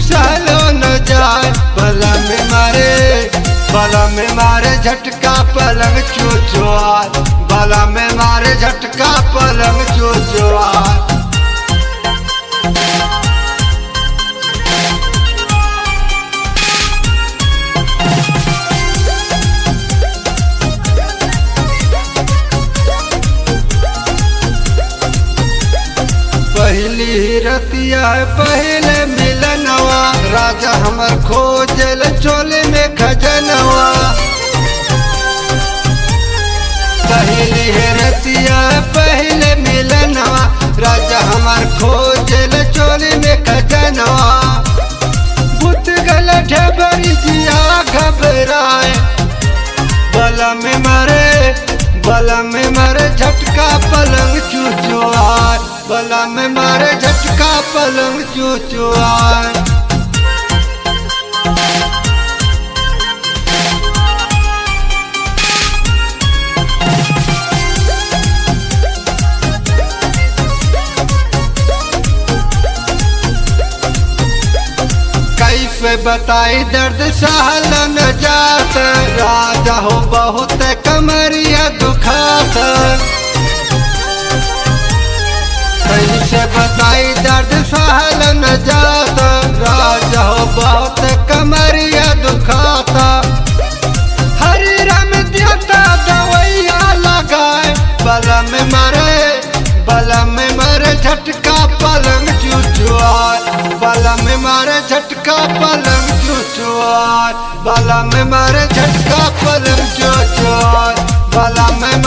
सहलो न जाए। बला में मारे झटका पलंग चुचुआर, बला में मारे झटका पलंग चुचुआर। पहली रतिया पहले मिलनवा, राजा हमर खोजल चोले में खजनवा। पहली रतिया पहले मिलनवा, राजा हमर खोजल चोले में खजनवा। बुत गल ढबरी जिया घबराए, बला में मारे झटका पलंग चुचुआर, बला में मारे झटका पलंग चुचुआर। कैसे बताई दर्द सहल न जात, राजा हो बहुत कमरिया दुखात। कैसे बताई दर्द सहल न जात, राजा हो बहुत कमरिया दुखाता। हरि राम देवता दवैया लगाए, बला में मारे झटका पलंग चुचुआर, बला में मारे झटका पलंग चुचुआर, बला में मारे झटका पलंग चुचुआर, बला में